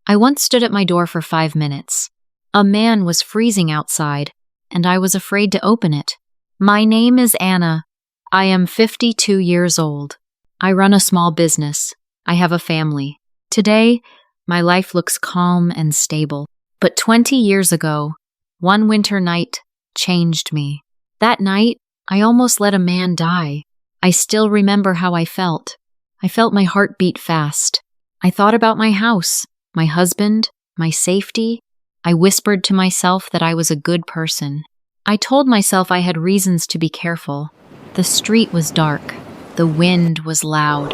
I once stood at my door for 5 minutes. A man was freezing outside, and I was afraid to open it. My name is Anna. I am 52 years old. I run a small business. I have a family. Today, my life looks calm and stable. But 20 years ago, one winter night changed me. That night, I almost let a man die. I still remember how I felt. I felt my heart beat fast. I thought about my house, my husband, my safety. I whispered to myself that I was a good person. I told myself I had reasons to be careful. The street was dark. The wind was loud.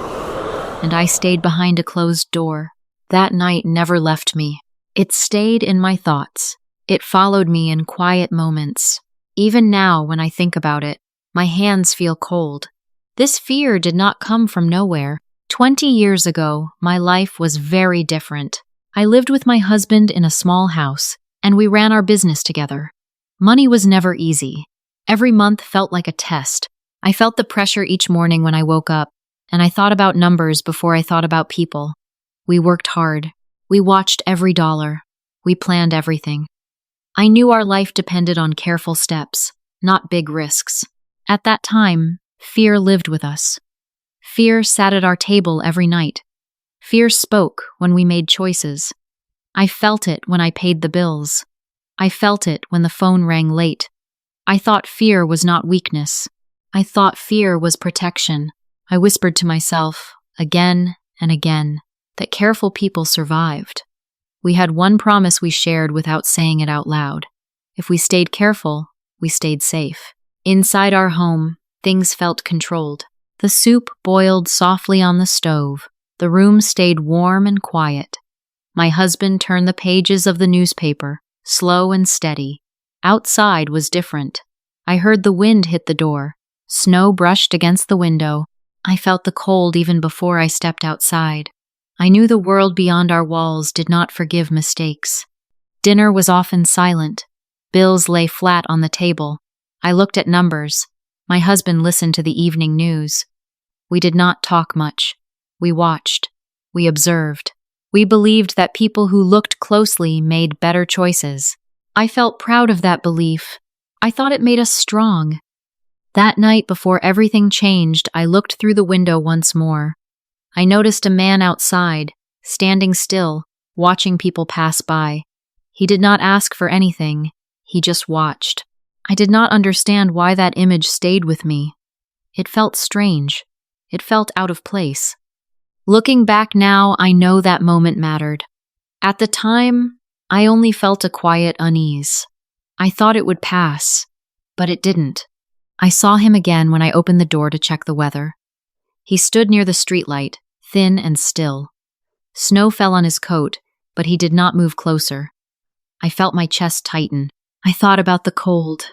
And I stayed behind a closed door. That night never left me. It stayed in my thoughts. It followed me in quiet moments. Even now, when I think about it, my hands feel cold. This fear did not come from nowhere. 20 years ago, my life was very different. I lived with my husband in a small house, and we ran our business together. Money was never easy. Every month felt like a test. I felt the pressure each morning when I woke up, and I thought about numbers before I thought about people. We worked hard. We watched every dollar. We planned everything. I knew our life depended on careful steps, not big risks. At that time, fear lived with us. Fear sat at our table every night. Fear spoke when we made choices. I felt it when I paid the bills. I felt it when the phone rang late. I thought fear was not weakness. I thought fear was protection. I whispered to myself, again and again, that careful people survived. We had one promise we shared without saying it out loud. If we stayed careful, we stayed safe. Inside our home, things felt controlled. The soup boiled softly on the stove. The room stayed warm and quiet. My husband turned the pages of the newspaper, slow and steady. Outside was different. I heard the wind hit the door. Snow brushed against the window. I felt the cold even before I stepped outside. I knew the world beyond our walls did not forgive mistakes. Dinner was often silent. Bills lay flat on the table. I looked at numbers. My husband listened to the evening news. We did not talk much. We watched. We observed. We believed that people who looked closely made better choices. I felt proud of that belief. I thought it made us strong. That night, before everything changed, I looked through the window once more. I noticed a man outside, standing still, watching people pass by. He did not ask for anything. He just watched. I did not understand why that image stayed with me. It felt strange. It felt out of place. Looking back now, I know that moment mattered. At the time, I only felt a quiet unease. I thought it would pass, but it didn't. I saw him again when I opened the door to check the weather. He stood near the streetlight, thin and still. Snow fell on his coat, but he did not move closer. I felt my chest tighten. I thought about the cold.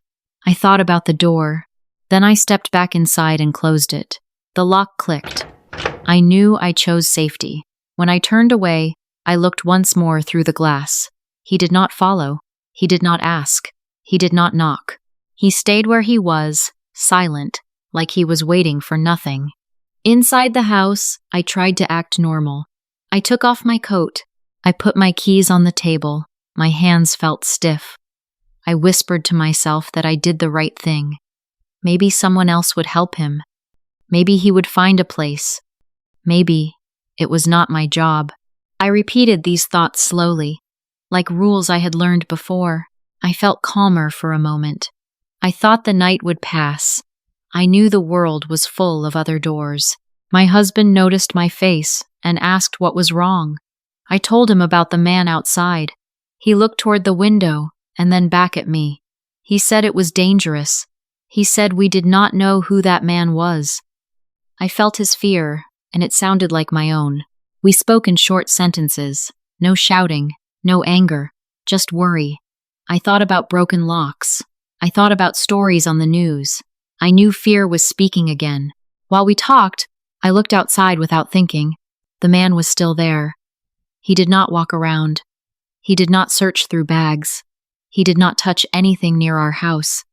I thought about the door. Then I stepped back inside and closed it. The lock clicked. I knew I chose safety. When I turned away, I looked once more through the glass. He did not follow. He did not ask. He did not knock. He stayed where he was, silent, like he was waiting for nothing. Inside the house, I tried to act normal. I took off my coat. I put my keys on the table. My hands felt stiff. I whispered to myself that I did the right thing. Maybe someone else would help him. Maybe he would find a place. Maybe it was not my job. I repeated these thoughts slowly, like rules I had learned before. I felt calmer for a moment. I thought the night would pass. I knew the world was full of other doors. My husband noticed my face and asked what was wrong. I told him about the man outside. He looked toward the window and then back at me. He said it was dangerous. He said we did not know who that man was. I felt his fear, and it sounded like my own. We spoke in short sentences. No shouting, no anger, just worry. I thought about broken locks. I thought about stories on the news. I knew fear was speaking again. While we talked, I looked outside without thinking. The man was still there. He did not walk around. He did not search through bags. He did not touch anything near our house.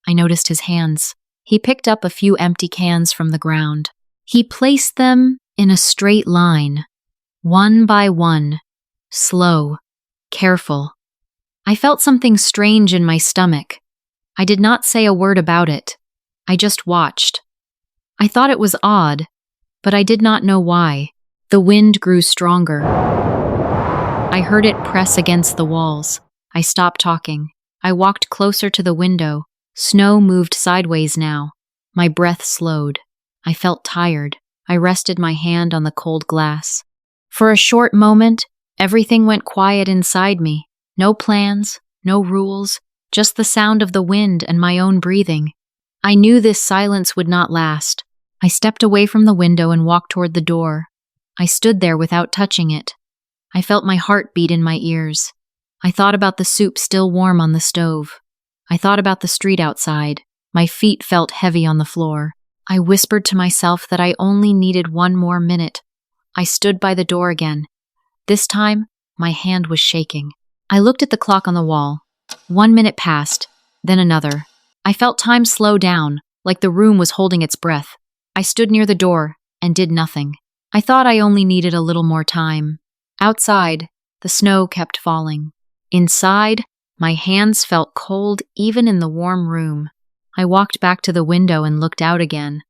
I noticed his hands. He picked up a few empty cans from the ground. He placed them in a straight line, one by one, slow, careful. I felt something strange in my stomach. I did not say a word about it. I just watched. I thought it was odd, but I did not know why. The wind grew stronger. I heard it press against the walls. I stopped talking. I walked closer to the window. Snow moved sideways now. My breath slowed. I felt tired. I rested my hand on the cold glass. For a short moment, everything went quiet inside me. No plans, no rules, just the sound of the wind and my own breathing. I knew this silence would not last. I stepped away from the window and walked toward the door. I stood there without touching it. I felt my heart beat in my ears. I thought about the soup still warm on the stove. I thought about the street outside. My feet felt heavy on the floor. I whispered to myself that I only needed one more minute. I stood by the door again. This time, my hand was shaking. I looked at the clock on the wall. 1 minute passed, then another. I felt time slow down, like the room was holding its breath. I stood near the door and did nothing. I thought I only needed a little more time. Outside, the snow kept falling. Inside, my hands felt cold even in the warm room. I walked back to the window and looked out again.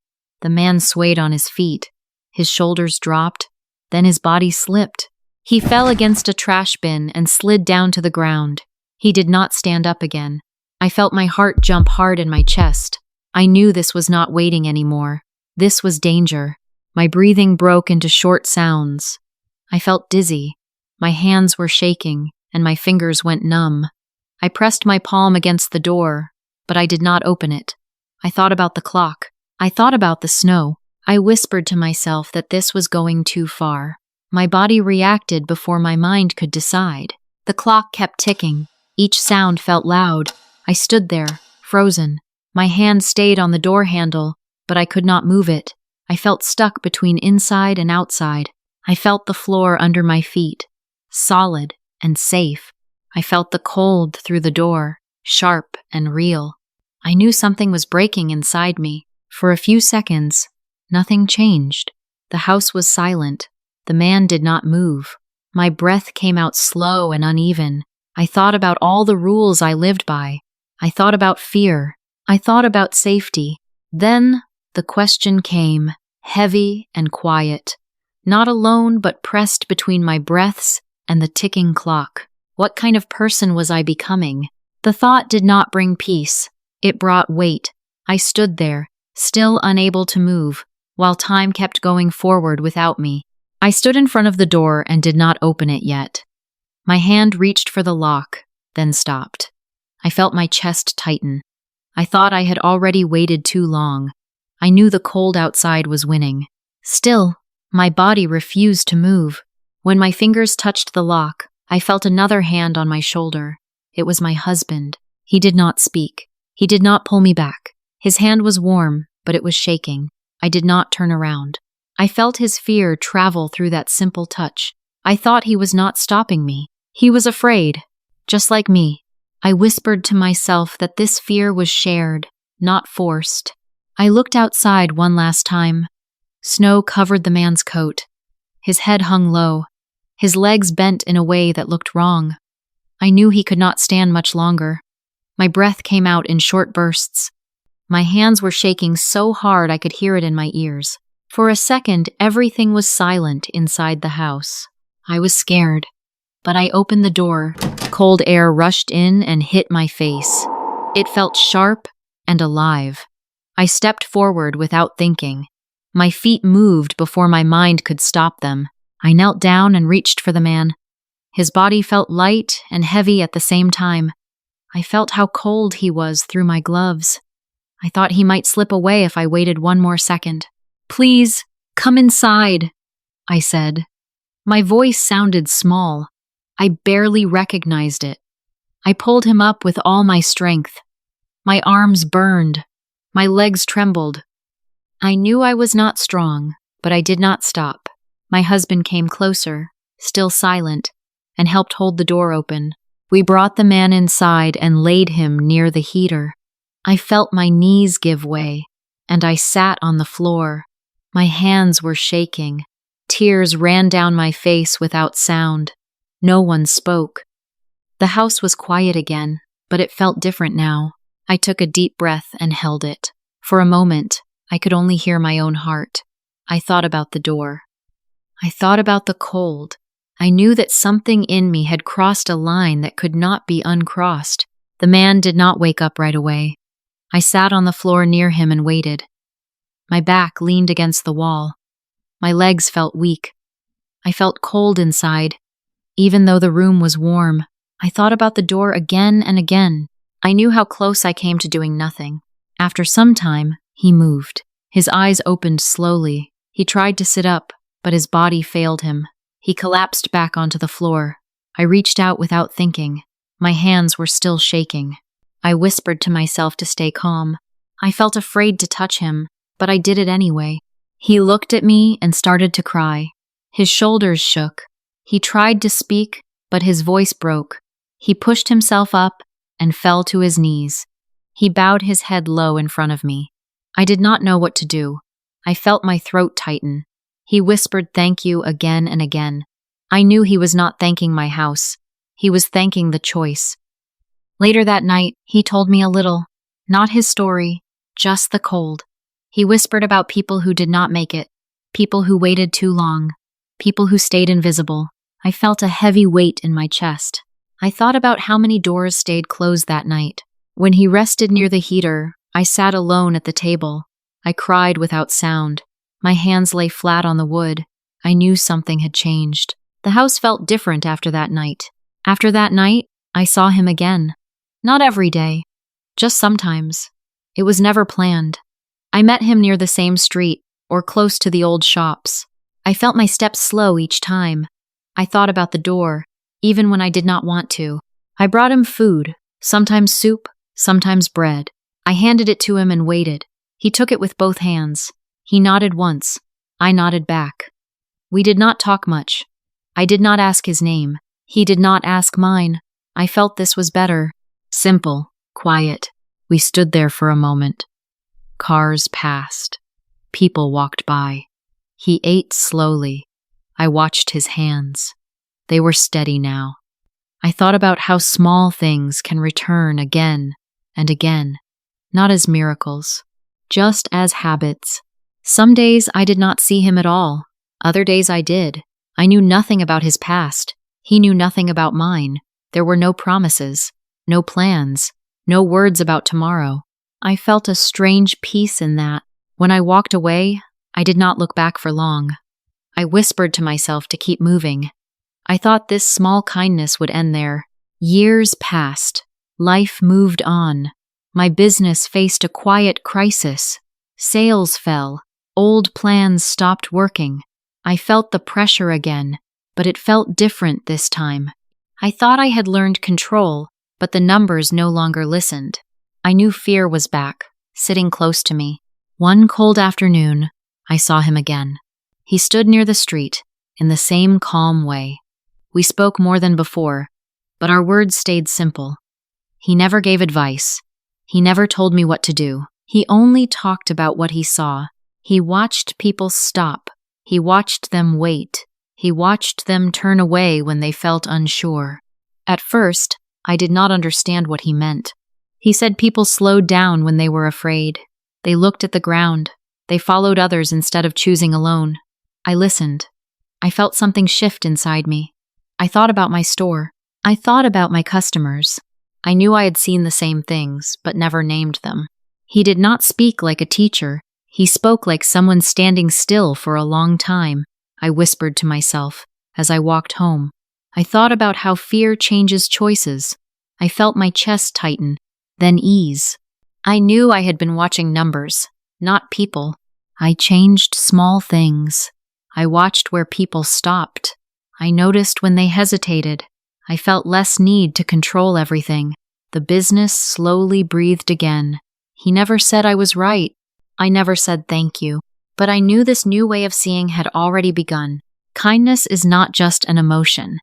The man swayed on his feet. His shoulders dropped, then his body slipped. He fell against a trash bin and slid down to the ground. He did not stand up again. I felt my heart jump hard in my chest. I knew this was not waiting anymore. This was danger. My breathing broke into short sounds. I felt dizzy. My hands were shaking, and my fingers went numb. I pressed my palm against the door, but I did not open it. I thought about the clock. I thought about the snow. I whispered to myself that this was going too far. My body reacted before my mind could decide. The clock kept ticking. Each sound felt loud. I stood there, frozen. My hand stayed on the door handle, but I could not move it. I felt stuck between inside and outside. I felt the floor under my feet, solid and safe. I felt the cold through the door, sharp and real. I knew something was breaking inside me. For a few seconds, nothing changed. The house was silent. The man did not move. My breath came out slow and uneven. I thought about all the rules I lived by. I thought about fear. I thought about safety. Then the question came, heavy and quiet. Not alone, but pressed between my breaths and the ticking clock. What kind of person was I becoming? The thought did not bring peace. It brought weight. I stood there, still unable to move, while time kept going forward without me. I stood in front of the door and did not open it yet. My hand reached for the lock, then stopped. I felt my chest tighten. I thought I had already waited too long. I knew the cold outside was winning. Still, my body refused to move. When my fingers touched the lock, I felt another hand on my shoulder. It was my husband. He did not speak. He did not pull me back. His hand was warm, but it was shaking. I did not turn around. I felt his fear travel through that simple touch. I thought he was not stopping me. He was afraid, just like me. I whispered to myself that this fear was shared, not forced. I looked outside one last time. Snow covered the man's coat. His head hung low. His legs bent in a way that looked wrong. I knew he could not stand much longer. My breath came out in short bursts. My hands were shaking so hard I could hear it in my ears. For a second, everything was silent inside the house. I was scared, but I opened the door. Cold air rushed in and hit my face. It felt sharp and alive. I stepped forward without thinking. My feet moved before my mind could stop them. I knelt down and reached for the man. His body felt light and heavy at the same time. I felt how cold he was through my gloves. I thought he might slip away if I waited one more second. "Please, come inside," I said. My voice sounded small. I barely recognized it. I pulled him up with all my strength. My arms burned. My legs trembled. I knew I was not strong, but I did not stop. My husband came closer, still silent, and helped hold the door open. We brought the man inside and laid him near the heater. I felt my knees give way, and I sat on the floor. My hands were shaking. Tears ran down my face without sound. No one spoke. The house was quiet again, but it felt different now. I took a deep breath and held it. For a moment, I could only hear my own heart. I thought about the door. I thought about the cold. I knew that something in me had crossed a line that could not be uncrossed. The man did not wake up right away. I sat on the floor near him and waited. My back leaned against the wall. My legs felt weak. I felt cold inside. Even though the room was warm, I thought about the door again and again. I knew how close I came to doing nothing. After some time, he moved. His eyes opened slowly. He tried to sit up, but his body failed him. He collapsed back onto the floor. I reached out without thinking. My hands were still shaking. I whispered to myself to stay calm. I felt afraid to touch him, but I did it anyway. He looked at me and started to cry. His shoulders shook. He tried to speak, but his voice broke. He pushed himself up and fell to his knees. He bowed his head low in front of me. I did not know what to do. I felt my throat tighten. He whispered thank you again and again. I knew he was not thanking my house. He was thanking the choice. Later that night, he told me a little. Not his story, just the cold. He whispered about people who did not make it, people who waited too long, people who stayed invisible. I felt a heavy weight in my chest. I thought about how many doors stayed closed that night. When he rested near the heater, I sat alone at the table. I cried without sound. My hands lay flat on the wood. I knew something had changed. The house felt different after that night. After that night, I saw him again. Not every day, just sometimes. It was never planned. I met him near the same street or close to the old shops. I felt my steps slow each time. I thought about the door, even when I did not want to. I brought him food, sometimes soup, sometimes bread. I handed it to him and waited. He took it with both hands. He nodded once. I nodded back. We did not talk much. I did not ask his name. He did not ask mine. I felt this was better. Simple, quiet. We stood there for a moment. Cars passed. People walked by. He ate slowly. I watched his hands. They were steady now. I thought about how small things can return again and again, not as miracles, just as habits. Some days I did not see him at all. Other days I did. I knew nothing about his past. He knew nothing about mine. There were no promises, no plans, no words about tomorrow. I felt a strange peace in that. When I walked away, I did not look back for long. I whispered to myself to keep moving. I thought this small kindness would end there. Years passed. Life moved on. My business faced a quiet crisis. Sales fell. Old plans stopped working. I felt the pressure again, but it felt different this time. I thought I had learned control, but the numbers no longer listened. I knew fear was back, sitting close to me. One cold afternoon, I saw him again. He stood near the street, in the same calm way. We spoke more than before, but our words stayed simple. He never gave advice. He never told me what to do. He only talked about what he saw. He watched people stop. He watched them wait. He watched them turn away when they felt unsure. At first, I did not understand what he meant. He said people slowed down when they were afraid. They looked at the ground. They followed others instead of choosing alone. I listened. I felt something shift inside me. I thought about my store. I thought about my customers. I knew I had seen the same things, but never named them. He did not speak like a teacher. He spoke like someone standing still for a long time. I whispered to myself as I walked home. I thought about how fear changes choices. I felt my chest tighten, then ease. I knew I had been watching numbers, not people. I changed small things. I watched where people stopped. I noticed when they hesitated. I felt less need to control everything. The business slowly breathed again. He never said I was right. I never said thank you. But I knew this new way of seeing had already begun. Kindness is not just an emotion.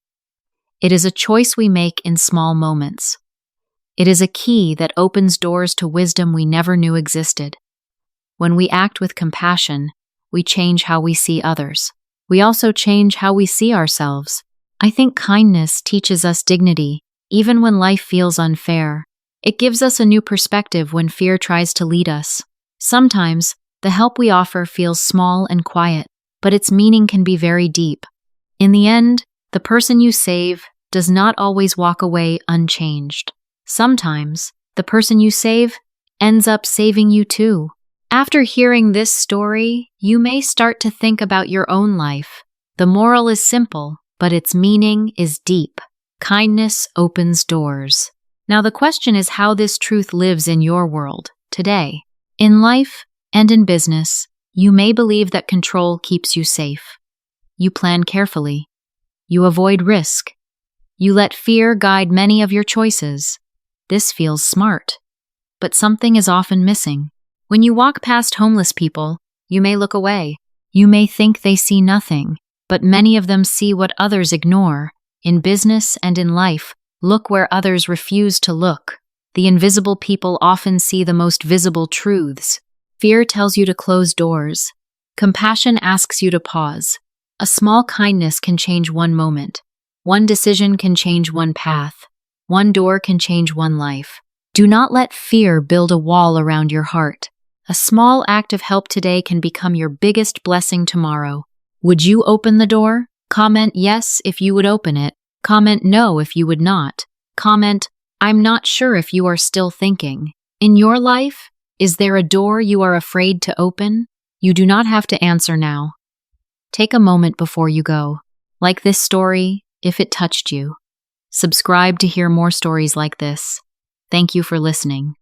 It is a choice we make in small moments. It is a key that opens doors to wisdom we never knew existed. When we act with compassion, we change how we see others. We also change how we see ourselves. I think kindness teaches us dignity, even when life feels unfair. It gives us a new perspective when fear tries to lead us. Sometimes, the help we offer feels small and quiet, but its meaning can be very deep. In the end, the person you save does not always walk away unchanged. Sometimes, the person you save ends up saving you too. After hearing this story, you may start to think about your own life. The moral is simple, but its meaning is deep. Kindness opens doors. Now the question is how this truth lives in your world today. In life and in business, you may believe that control keeps you safe. You plan carefully. You avoid risk. You let fear guide many of your choices. This feels smart. But something is often missing. When you walk past homeless people, you may look away. You may think they see nothing, but many of them see what others ignore. In business and in life, look where others refuse to look. The invisible people often see the most visible truths. Fear tells you to close doors. Compassion asks you to pause. A small kindness can change one moment. One decision can change one path. One door can change one life. Do not let fear build a wall around your heart. A small act of help today can become your biggest blessing tomorrow. Would you open the door? Comment yes if you would open it. Comment no if you would not. Comment, I'm not sure if you are still thinking. In your life, is there a door you are afraid to open? You do not have to answer now. Take a moment before you go. Like this story, if it touched you. Subscribe to hear more stories like this. Thank you for listening.